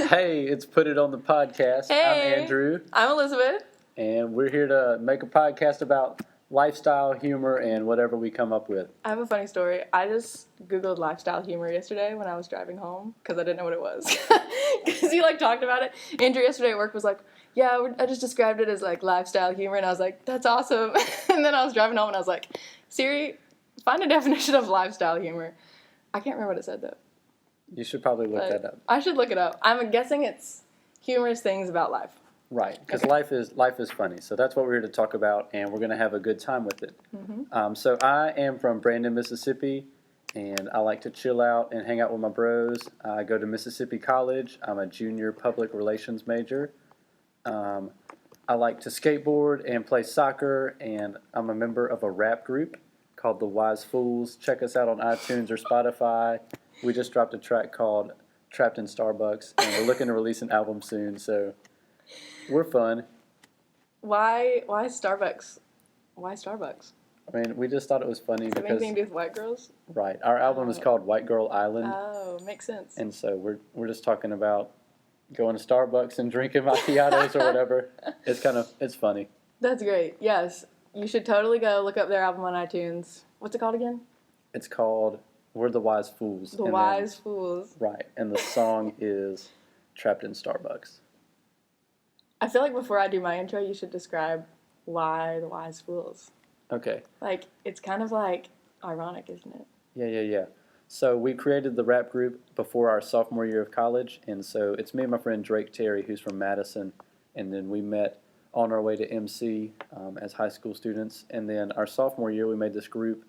Hey, it's Put It on the Podcast. Hey. I'm Andrew. I'm Elizabeth. And we're here to make a podcast about lifestyle, humor, and whatever we come up with. I have a funny story. I just Googled lifestyle humor yesterday when I was driving home because I didn't know what it was. Because you talked about it. Andrew yesterday at work was like, yeah, I just described it as lifestyle humor. And I was like, that's awesome. And then I was driving home and I was like, Siri, find a definition of lifestyle humor. I can't remember what it said though. You should probably look that up. I should look it up. I'm guessing it's humorous things about life. Right, because Okay. life is funny. So that's what we're here to talk about, and we're going to have a good time with it. Mm-hmm. So I am from Brandon, Mississippi, and I like to chill out and hang out with my bros. I go to Mississippi College. I'm a junior public relations major. I like to skateboard and play soccer, and I'm a member of a rap group called The Wise Fools. Check us out on iTunes or Spotify. We just dropped a track called Trapped in Starbucks, and we're looking to release an album soon, so we're fun. Why Starbucks? Why Starbucks? I mean, we just thought it was funny Does it have because, anything to do with white girls? right, our album is called White Girl Island, Oh, makes sense. and so we're just talking about going to Starbucks and drinking macchiatos or whatever. It's funny. That's great. Yes, you should totally go look up their album on iTunes. What's it called again? It's called We're the Wise Fools. The and Wise Fools. Right, and the song is Trapped in Starbucks. I feel like before I do my intro, you should describe why the Wise Fools. Okay. It's kind of ironic, isn't it? Yeah. So we created the rap group before our sophomore year of college, and so it's me and my friend Drake Terry, who's from Madison, and then we met on our way to MC as high school students, and then our sophomore year we made this group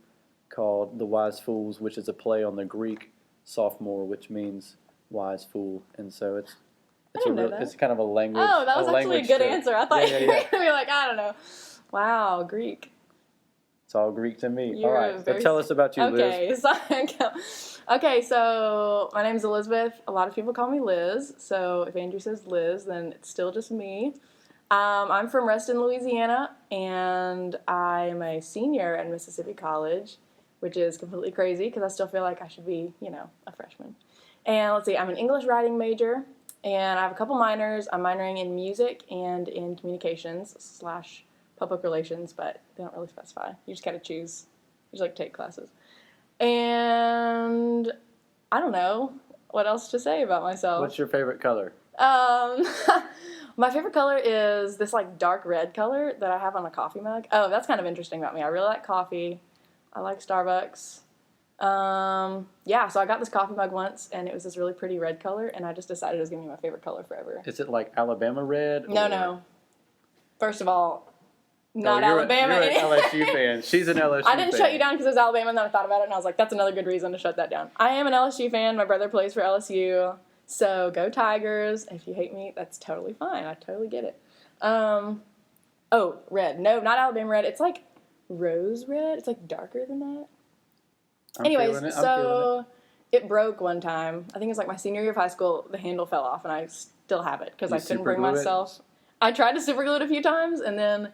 called The Wise Fools, which is a play on the Greek sophomore, which means wise fool, and so it's it's kind of a language. Oh, that was actually a good answer. I thought Yeah. you were going to be like, I don't know. Wow, Greek. It's all Greek to me. You're all right, so tell us about you, Liz. Okay, so my name's Elizabeth. A lot of people call me Liz, so if Andrew says Liz, then it's still just me. I'm from Reston, Louisiana, and I'm a senior at Mississippi College, which is completely crazy because I still feel like I should be, a freshman. And let's see, I'm an English writing major, and I have a couple minors. I'm minoring in music and in communications / public relations, but they don't really specify. You just gotta choose. You just take classes. And I don't know what else to say about myself. What's your favorite color? My favorite color is this dark red color that I have on a coffee mug. Oh, that's kind of interesting about me. I really like coffee. I like Starbucks. Yeah, so I got this coffee mug once, and it was this really pretty red color, and I just decided it was going to be my favorite color forever. Is it like Alabama red? No. First of all, not you're Alabama. You're an LSU fan. She's an LSU fan. I didn't shut you down because it was Alabama, and then I thought about it, and I was like, that's another good reason to shut that down. I am an LSU fan. My brother plays for LSU, so go Tigers. If you hate me, that's totally fine. I totally get it. Oh, red. No, not Alabama red. It's rose red. It's darker than that. Anyways, so it broke one time. I think it was my senior year of high school. The handle fell off, and I still have it because I couldn't bring myself. I tried to super glue it a few times, and then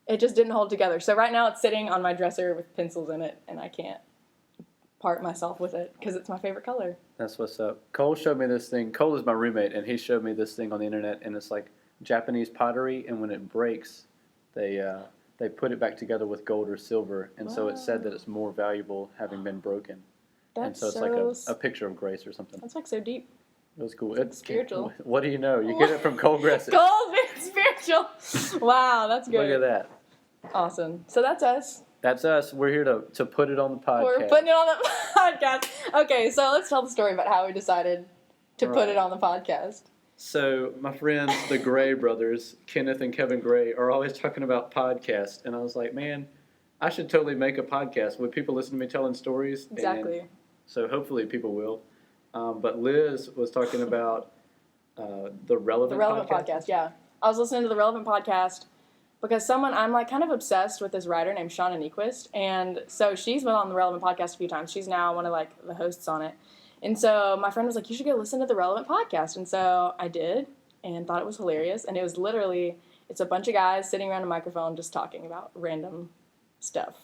it just didn't hold together. So right now it's sitting on my dresser with pencils in it, and I can't part myself with it because it's my favorite color. That's what's up. Cole showed me this thing. Cole is my roommate, and he showed me this thing on the internet, and it's Japanese pottery, and when it breaks, they put it back together with gold or silver, and so it's said that it's more valuable having been broken. That's and so it's a picture of grace or something. That's so deep. It was cool. It's spiritual. What do you know? You get it from Cole Gressett. Cole's very spiritual. Wow, that's good. Look at that. Awesome. So that's us. That's us. We're here to put it on the podcast. We're putting it on the podcast. Okay, so let's tell the story about how we decided to put it on the podcast. So my friends, the Gray brothers, Kenneth and Kevin Gray, are always talking about podcasts, and I was like, man, I should totally make a podcast. Would people listen to me telling stories? Exactly. And so hopefully people will. But Liz was talking about the Relevant podcast. Yeah. I was listening to the Relevant podcast because I'm kind of obsessed with this writer named Shauna Niequist, and so she's been on the Relevant podcast a few times. She's now one of the hosts on it. And so my friend was like, you should go listen to the Relevant podcast. And so I did and thought it was hilarious. And it was it's a bunch of guys sitting around a microphone just talking about random stuff.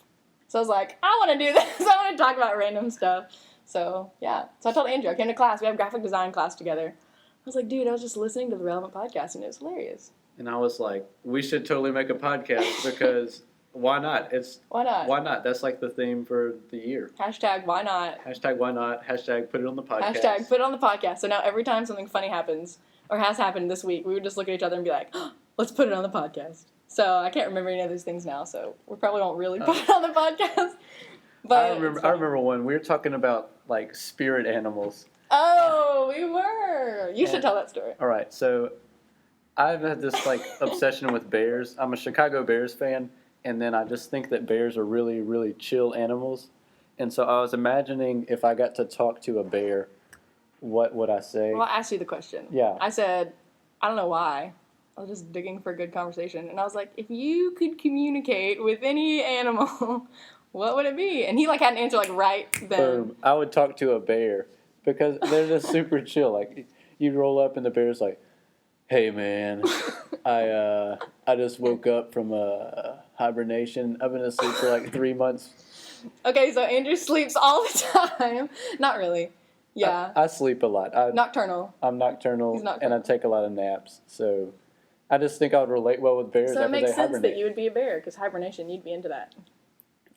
So I was like, I want to do this. I want to talk about random stuff. So, yeah. So I told Andrew, I came to class. We have graphic design class together. was like, dude, I was just listening to the Relevant podcast and it was hilarious. And I was like, we should totally make a podcast because why not? Why not? Why not? That's like the theme for the year. Hashtag why not? Hashtag why not? Hashtag put it on the podcast. Hashtag put it on the podcast. So now every time something funny happens or has happened this week, we would just look at each other and be like, oh, let's put it on the podcast. So I can't remember any of those things now, so we probably won't really put it on the podcast. But I remember when we were talking about like spirit animals. Oh, we were. You should tell that story. All right, so I've had this like obsession with bears. I'm a Chicago Bears fan, and then I just think that bears are really, really chill animals. And so I was imagining if I got to talk to a bear, what would I say? Well, I asked you the question. Yeah. I said, I don't know why. I was just digging for a good conversation. And I was like, if you could communicate with any animal, what would it be? And he like had an answer like right then. I would talk to a bear because they're just super chill. Like you roll up and the bear's like, "Hey man, I just woke up from hibernation. I've been asleep for like 3 months." Okay, so Andrew sleeps all the time. Not really. Yeah. I sleep a lot. Nocturnal. I'm nocturnal, He's nocturnal. and I take a lot of naps. So I just think I would relate well with bears So it after makes they sense hibernate. that you would be a bear because hibernation, you'd be into that.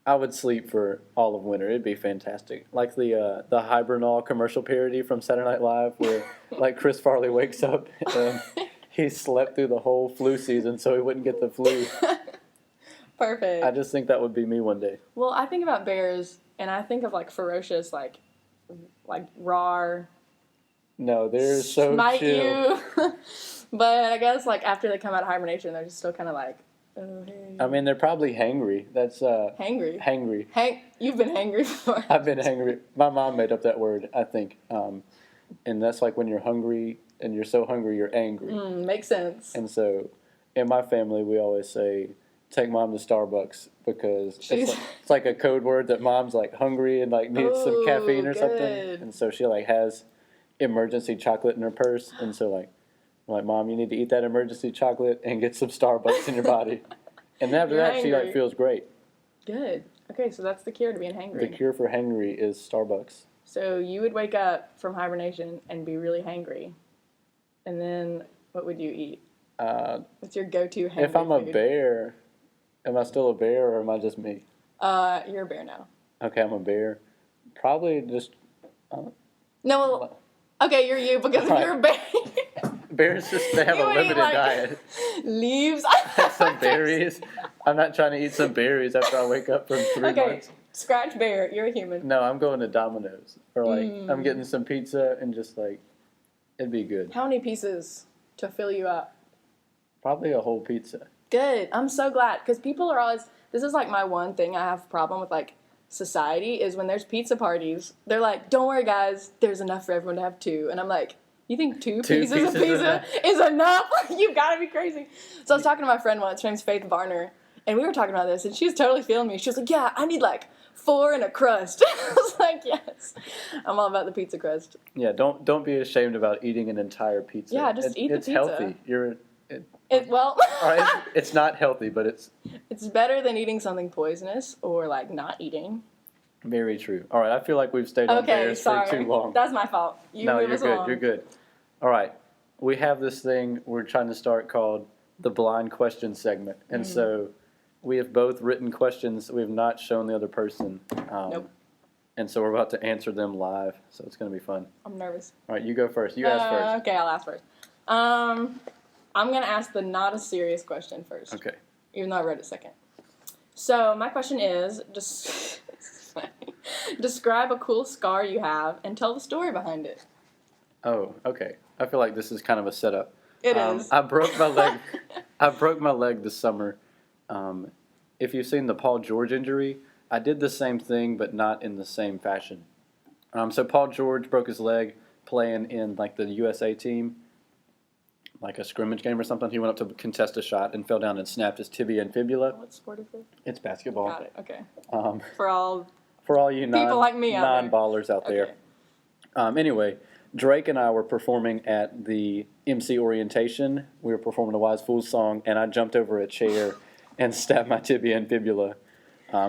I would sleep for all of winter. It'd be fantastic. Like the Hibernal commercial parody from Saturday Night Live where like Chris Farley wakes up and he slept through the whole flu season so he wouldn't get the flu. Perfect. I just think that would be me one day. Well, I think about bears and I think of like ferocious, like roar, No, they're so smite chill. you. But I guess like after they come out of hibernation, they're just still kind of like, oh hey. I mean, they're probably hangry. That's Hangry. hangry. You've been hangry before. I've been hangry. My mom made up that word, I think. And that's like when you're hungry and you're so hungry you're angry. Makes sense. And so in my family we always say, take mom to Starbucks because it's like a code word that mom's like hungry and like needs some caffeine or something. Good. And so she like has emergency chocolate in her purse. And so like, I'm like, Mom, you need to eat that emergency chocolate and get some Starbucks in your body. And after You're that, she like hangry. feels great. Good. Okay, so that's the cure to being hangry. The cure for hangry is Starbucks. So you would wake up from hibernation and be really hangry. And then what would you eat? What's your go-to hangry If I'm a food? bear, am I still a bear or am I just me? You're a bear now. Okay, I'm a bear. Probably just No, well, okay, you're you because Right. you're a bear. bears. Just they have You a would eat, limited like, diet. Leaves. Some berries. I'm not trying to eat some berries after I wake up from 3 Okay, months. scratch bear. You're a human. No, I'm going to Domino's or like I'm getting some pizza and just like it'd be good. How many pieces to fill you up? Probably a whole pizza. Good. I'm so glad because people are always. This is like my one thing I have a problem with like society is when there's pizza parties. They're like, "Don't worry, guys. There's enough for everyone to have 2." And I'm like, "You think 2 pieces of pieces is pizza enough? is enough? You've got to be crazy." So I was talking to my friend once. Her name's Faith Varner, and we were talking about this, and she was totally feeling me. She was like, "Yeah, I need like 4 and a crust." I was like, "Yes, I'm all about the pizza crust." Yeah, don't be ashamed about eating an entire pizza. Yeah, just eat the it's pizza. healthy. Well, All right, it's not healthy, but it's it's better than eating something poisonous or like not eating. very true. All right, I feel like we've stayed on Okay, bears sorry. for too long. That's my fault. No, move you're us good. along. You're good. All right, we have this thing we're trying to start called the blind question segment, and so we have both written questions we have not shown the other person. Nope. And so we're about to answer them live, so it's going to be fun. I'm nervous. All right, you go first. You ask first. Okay, I'll ask first. I'm gonna ask the not a serious question first. Okay. Even though I wrote it second. So my question is, just describe a cool scar you have and tell the story behind it. Oh, okay. I feel like this is kind of a setup. It is. I broke my leg. I broke my leg this summer. If you've seen the Paul George injury, I did the same thing, but not in the same fashion. So Paul George broke his leg playing in like the USA team, like a scrimmage game or something. He went up to contest a shot and fell down and snapped his tibia and fibula. What sport is this? It's basketball. Got it. Okay. For all you people like me out there. non-ballers out there. Anyway, Drake and I were performing at the MC orientation. We were performing the Wise Fools song, and I jumped over a chair and stabbed my tibia and fibula.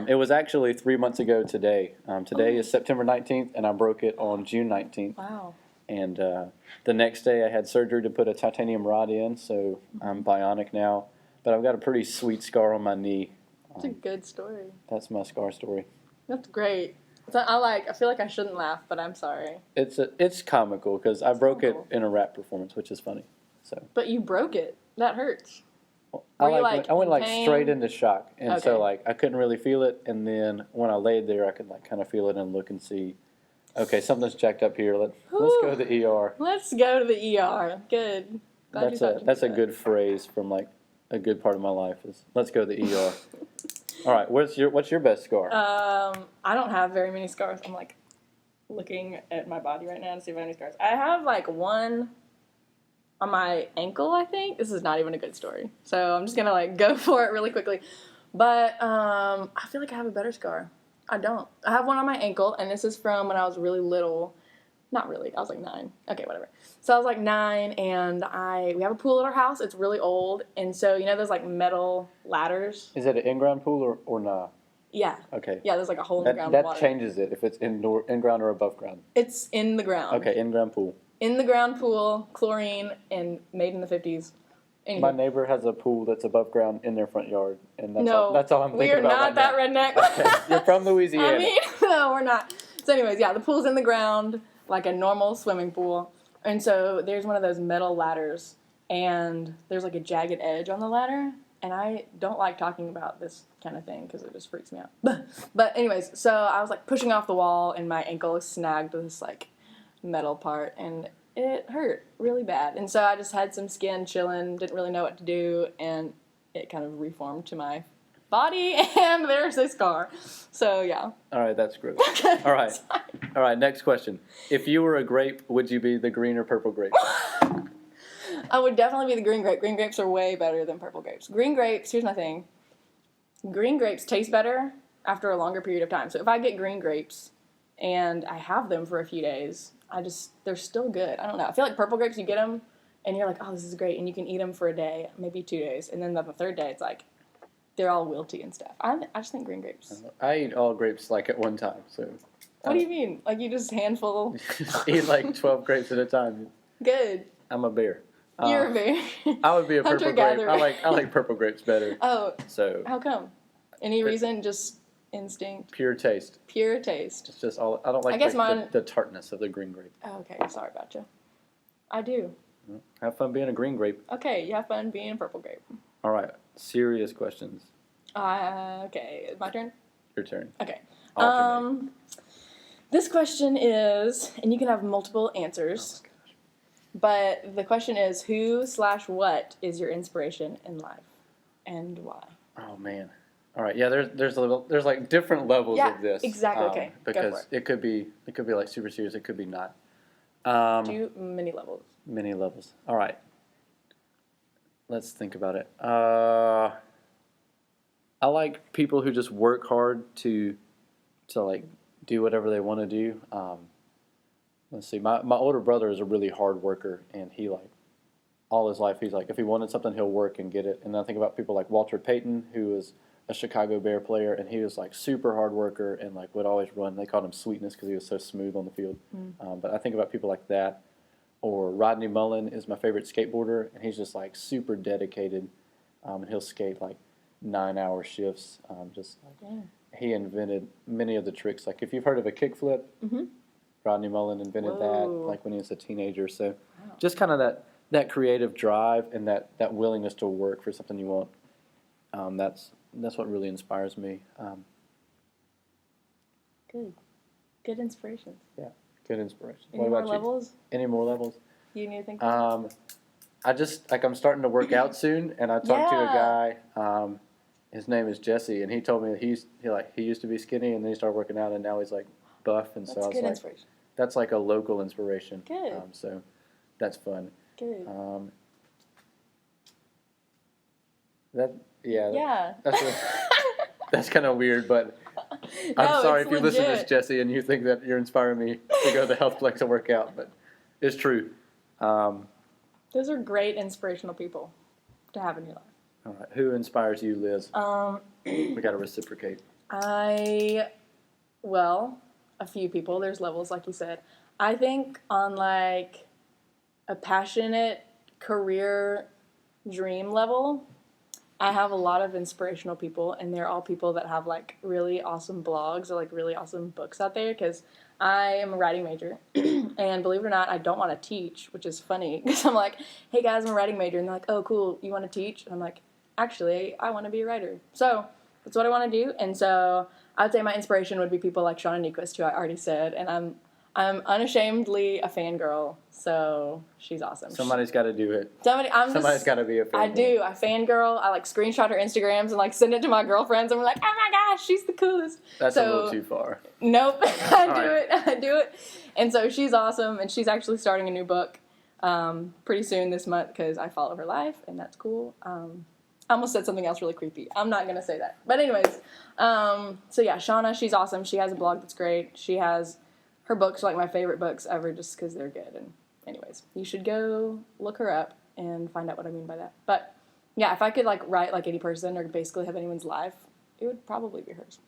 It was actually 3 months ago today. Today is September 19th, and I broke it on June 19th. Wow. And the next day I had surgery to put a titanium rod in, so I'm bionic now. But I've got a pretty sweet scar on my knee. It's a good story. That's my scar story. That's great. So I feel like I shouldn't laugh, but I'm sorry. It's comical because I broke it comical. in a rap performance, which is funny. So But you broke it. That hurts. I Were you, like, I went in like pain? straight into shock, and so Okay. like I couldn't really feel it. And then when I laid there, I could like kind of feel it and look and see. Okay, something's jacked up here. Let's go to the ER. Let's go to the ER. Good. Glad you thought you That's did a that. good phrase from like a good part of my life is let's go to the ER. All right, what's your best scar? I don't have very many scars. I'm like looking at my body right now to see if I have any scars. I have like one on my ankle, I think. This is not even a good story. So I'm just gonna like go for it really quickly. But I feel like I have a better scar. I don't. I have one on my ankle, and this is from when I was really little. Not really. I was like 9. Okay, whatever. So I was like 9, and we have a pool at our house. It's really old, and so you know those like metal ladders. Is it an in-ground pool or not? Yeah. Okay. Yeah, there's like a hole in the ground. That with water. changes it if it's in-ground or above ground. It's in the ground. Okay, in-ground pool. In the ground pool, chlorine, and made in the 50s. Anywho. My neighbor has a pool that's above ground in their front yard, and No, that's all I'm we thinking are about not right that now. redneck. You're from Louisiana. I mean, no, we're not. So anyways, yeah, the pool's in the ground, like a normal swimming pool. And so there's one of those metal ladders, and there's like a jagged edge on the ladder. And I don't like talking about this kind of thing because it just freaks me out. But anyways, so I was like pushing off the wall, and my ankle snagged this like metal part, and it hurt really bad. And so I just had some skin chilling, didn't really know what to do, and it kind of reformed to my body, and there's this scar. So yeah. All right, that's gross. All right. All right, next question. If you were a grape, would you be the green or purple grape? I would definitely be the green grape. Green grapes are way better than purple grapes. Green grapes, here's my thing. Green grapes taste better after a longer period of time. So if I get green grapes and I have them for a few days, they're still good. I don't know. I feel like purple grapes, you get them and you're like, oh, this is great. And you can eat them for a day, maybe 2 days. And then the third day, it's like, they're all wilty and stuff. I just think green grapes. I eat all grapes like at one time, so. What do you mean? Like you just handful? Eat like 12 grapes at a time. Good. I'm a bear. You're a bear. I would be a purple grape. Hunter-gatherer. I like purple grapes better. Oh, So how come? Any reason? Just instinct? pure taste. Pure taste. It's just all. I don't like I guess the, mine- the tartness of the green grape. Oh, okay, sorry about you. I do. Have fun being a green grape. Okay, you have fun being a purple grape. All right, serious questions. Okay, my turn? Your turn. Okay. Alternate. This question is, and you can have multiple answers, but the question is who/what is your inspiration in life and why? Oh man. All right. Yeah. There's like different levels Yeah, of this. exactly. Okay, go Because for it could be like super serious. It could be not. Do many levels. Many levels. All right. Let's think about it. I like people who just work hard to like do whatever they want to do. Let's see. My older brother is a really hard worker, and he like all his life he's like if he wanted something he'll work and get it. And I think about people like Walter Payton, who was a Chicago Bear player, and he was like super hard worker and like would always run. They called him Sweetness because he was so smooth on the field. But I think about people like that. Or Rodney Mullen is my favorite skateboarder, and he's just like super dedicated, and he'll skate like 9-hour shifts. He invented many of the tricks. Like if you've heard of a kickflip, Rodney Mullen invented that Whoa. like when he was a teenager. So just kind of that creative drive and that willingness to work for something you want. That's what really inspires me. Good inspirations. Yeah, good inspiration. Any What more about levels you? Any more levels? you need to think of? I just I'm starting to work out soon, and I talked to a guy. His name is Jesse, and he told me that he used to be skinny, and then he started working out, and now he's like buff, and so That's I was good like, inspiration. that's like a local inspiration. Good. So that's fun. Good. Yeah. That's kind of weird, but No, I'm sorry it's if you listen to this, legit. Jesse, and you think that you're inspiring me to go to the Healthplex and work out, but it's true. Those are great inspirational people to have in your life. All right, who inspires you, Liz? We got to reciprocate. Well, a few people. There's levels, like you said. I think on like a passionate career dream level, I have a lot of inspirational people, and they're all people that have like really awesome blogs or like really awesome books out there, because I am a writing major, and believe it or not, I don't want to teach, which is funny because I'm like, hey guys, I'm a writing major, and they're like, oh cool, you want to teach? And I'm like, actually, I want to be a writer. So that's what I want to do, and so I would say my inspiration would be people like Shauna Niequist, who I already said, and I'm unashamedly a fangirl, so she's awesome. Somebody's got to do it. Somebody's got to be a fangirl. I do. I fangirl. I like screenshot her Instagrams and like send it to my girlfriends. And we're like, oh my gosh, she's the coolest. That's a little too far. Nope. I do it. And so she's awesome, and she's actually starting a new book pretty soon this month because I follow her life, and that's cool. I almost said something else really creepy. I'm not going to say that. But anyways, so yeah, Shauna, she's awesome. She has a blog that's great. She has... Her books are like my favorite books ever just because they're good. And anyways, you should go look her up and find out what I mean by that. But yeah, if I could like write like any person or basically have anyone's life, it would probably be hers.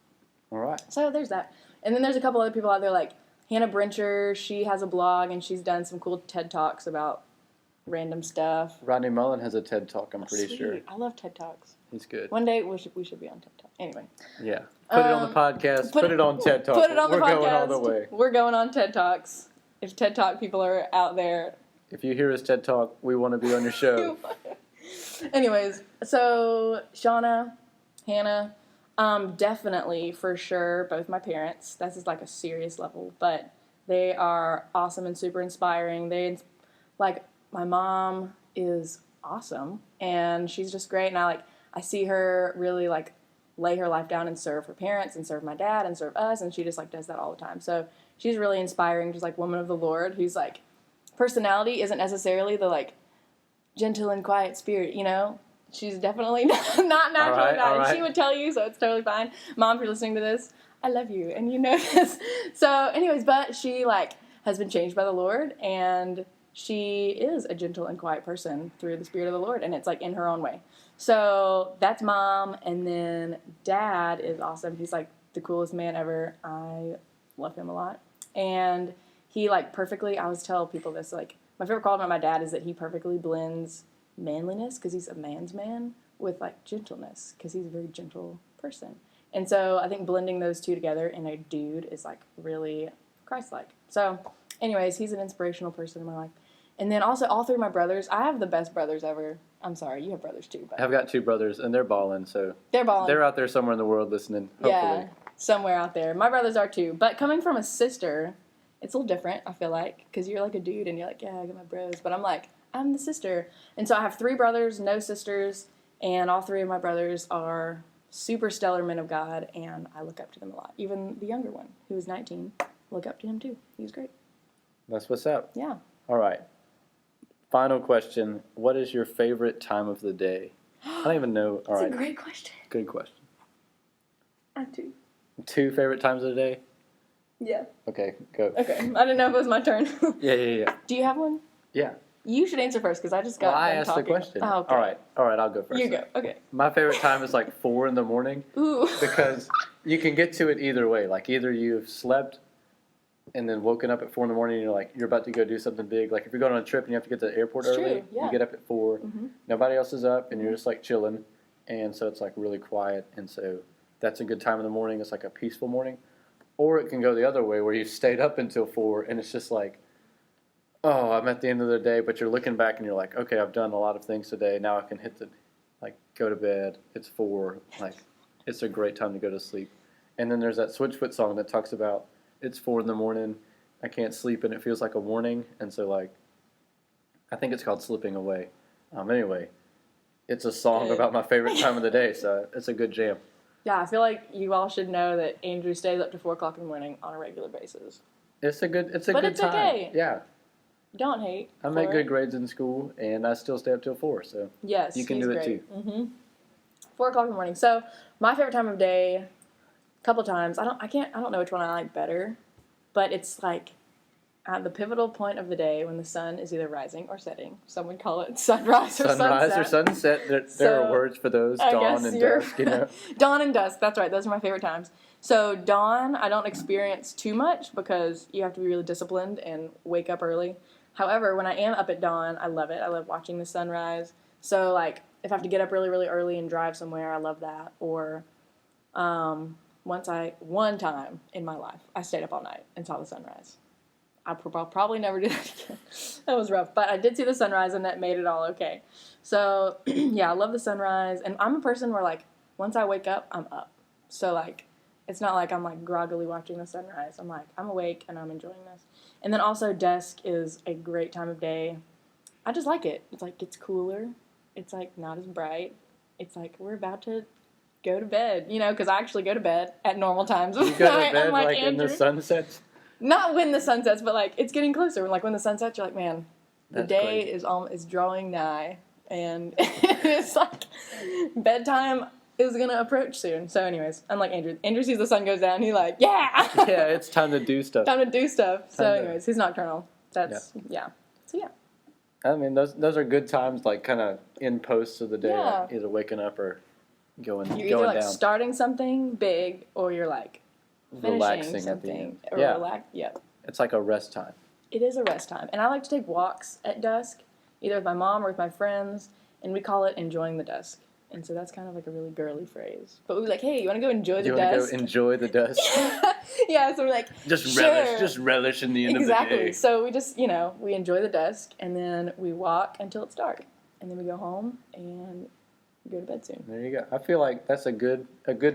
All right. So there's that. And then there's a couple other people out there like Hannah Brincher. She has a blog and she's done some cool TED Talks about random stuff. Rodney Mullen has a TED Talk, I'm pretty Sweet. sure. I love TED Talks. He's good. One day we should be on TED Talk. Anyway. Yeah. Put it on the podcast. Put it on TED Talk. Put it on the podcast. We're going all the way. We're going on TED Talks. If TED Talk people are out there. If you hear us TED Talk, we want to be on your show. Anyways, so Shauna, Hannah, definitely for sure both my parents. This is like a serious level, but they are awesome and super inspiring. Like my mom is awesome and she's just great, and I see her really like lay her life down and serve her parents and serve my dad and serve us, and she just like does that all the time. So she's really inspiring, just like woman of the Lord who's like personality isn't necessarily the like gentle and quiet spirit, you know? She's definitely not naturally that. And she would tell you, so it's totally fine. Mom, if you're listening to this, I love you and you know this. So anyways, but she like has been changed by the Lord, and she is a gentle and quiet person through the Spirit of the Lord, and it's like in her own way. So that's Mom, and then Dad is awesome. He's like the coolest man ever. I love him a lot. And he like perfectly, I always tell people this, like my favorite quality about my dad is that he perfectly blends manliness, because he's a man's man, with like gentleness, because he's a very gentle person. And so I think blending those two together in a dude is like really Christ-like. So anyways, he's an inspirational person in my life. And then also all three of my brothers, I have the best brothers ever. I'm sorry, you have brothers too. But I've got two brothers, and they're balling, so they're balling. They're out there somewhere in the world listening, hopefully. Yeah, somewhere out there. My brothers are too. But coming from a sister, it's a little different, I feel like, because you're like a dude and you're like, yeah, I got my bros. But I'm like, I'm the sister. And so I have three brothers, no sisters, and all three of my brothers are super stellar men of God, and I look up to them a lot. Even the younger one, who is 19, look up to him too. He's great. That's what's up. Yeah. All right. Final question. What is your favorite time of the day? I don't even know. All right. That's a great question. Good question. I do. 2 favorite times of the day? Yeah. Okay, go. Okay. I didn't know if it was my turn. Yeah. Do you have one? Yeah. You should answer first, because I just got I done asked talking. the question. Oh, okay. All right, I'll go first. You go. Okay. My favorite time is like 4 in the morning. Ooh. Because you can get to it either way. Like either you've slept and then woken up at 4 in the morning and you're like, you're about to go do something big. Like if you're going on a trip and you have to get to the airport It's early, true, yeah. you get up at 4. Mm-hmm. Nobody else is up and you're just like chilling. And so it's like really quiet. And so that's a good time in the morning. It's like a peaceful morning. Or it can go the other way where you've stayed up until 4 and it's just like, oh, I'm at the end of the day, but you're looking back and you're like, okay, I've done a lot of things today. Now I can go to bed. It's 4. Like, it's a great time to go to sleep. And then there's that Switchfoot song that talks about it's 4 in the morning, I can't sleep, and it feels like a warning. And so, like, I think it's called Slipping Away. Anyway, it's a song about my favorite time of the day, so it's a good jam. Yeah, I feel like you all should know that Andrew stays up to 4 o'clock in the morning on a regular basis. It's a good But good it's time. okay. Yeah. Don't hate. I make good grades in school, and I still stay up till 4, so Yes, you can he's do it great. too. Mm-hmm. 4 o'clock in the morning. So my favorite time of day, a couple times. I don't know which one I like better, but it's like at the pivotal point of the day when the sun is either rising or setting. Some would call it sunrise or Sunrise sunset. or sunset. There So, are words for those. I Dawn guess and you're dusk, you know. dawn and dusk. That's right. Those are my favorite times. So dawn, I don't experience too much because you have to be really disciplined and wake up early. However, when I am up at dawn, I love it. I love watching the sunrise. So like if I have to get up really, really early and drive somewhere, I love that. Or one time in my life, I stayed up all night and saw the sunrise. I'll probably never do that again. That was rough. But I did see the sunrise, and that made it all okay. So, yeah, I love the sunrise. And I'm a person where, like, once I wake up, I'm up. So, like, it's not like I'm, like, groggily watching the sunrise. I'm, like, I'm awake, and I'm enjoying this. And then also dusk is a great time of day. I just like it. It's, like, it's cooler. It's, like, not as bright. It's, like, we're about to go to bed, you know, because I actually go to bed at normal times. You go to bed like in the sunsets. Not when the sun sets, but like it's getting closer. Like when the sun sets, you're like, man, the That's day crazy. is drawing nigh, and it's like bedtime is gonna approach soon. So, anyways, unlike Andrew, Andrew sees the sun goes down, he's like, yeah, Yeah, it's time to do stuff. time to do stuff. So, Time to- anyways, he's nocturnal. That's yeah. So yeah, I mean, those are good times, like kind of in posts of the day, Yeah. like, either waking up or going you're either going like down, starting something big or you're like finishing relaxing at the something end. or Yeah, relax. Yep. it's like a rest time. It is a rest time. And I like to take walks at dusk, either with my mom or with my friends, and we call it enjoying the dusk. And so that's kind of like a really girly phrase. But we'd be like, hey, you want to go enjoy Do the you want to dusk? go enjoy the dusk? Yeah, so we're like, Just sure. relish in the end of the Exactly. day. So we just, we enjoy the dusk, and then we walk until it's dark. And then we go home and go to bed soon. There you go. I feel like that's a good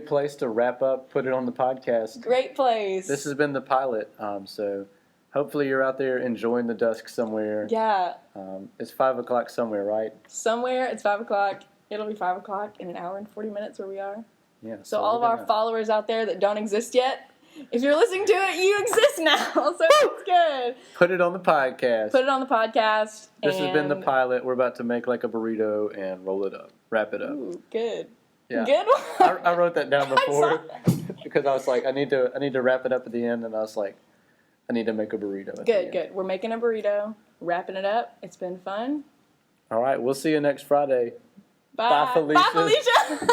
place to wrap up. Put it on the podcast. Great place. This has been the pilot. So hopefully you're out there enjoying the dusk somewhere. Yeah, It's 5 o'clock somewhere, right? somewhere it's 5 o'clock. It'll be 5 o'clock in an hour and 40 minutes where we are. Yeah. So all of we're our gonna- followers out there that don't exist yet, if you're listening to it, you exist now. So it's good. Put it on the podcast. Put it on the podcast. This has been the and- pilot. We're about to make like a burrito and roll it up, wrap it up. Ooh, good. Yeah. Good one. I wrote that down before saw because I was like, I need to wrap it up at the end, and I was like, I need to make a burrito. At the Good, end. good. We're making a burrito, wrapping it up. It's been fun. All right, we'll see you next Friday. Bye. Bye, Felicia. Bye, Felicia.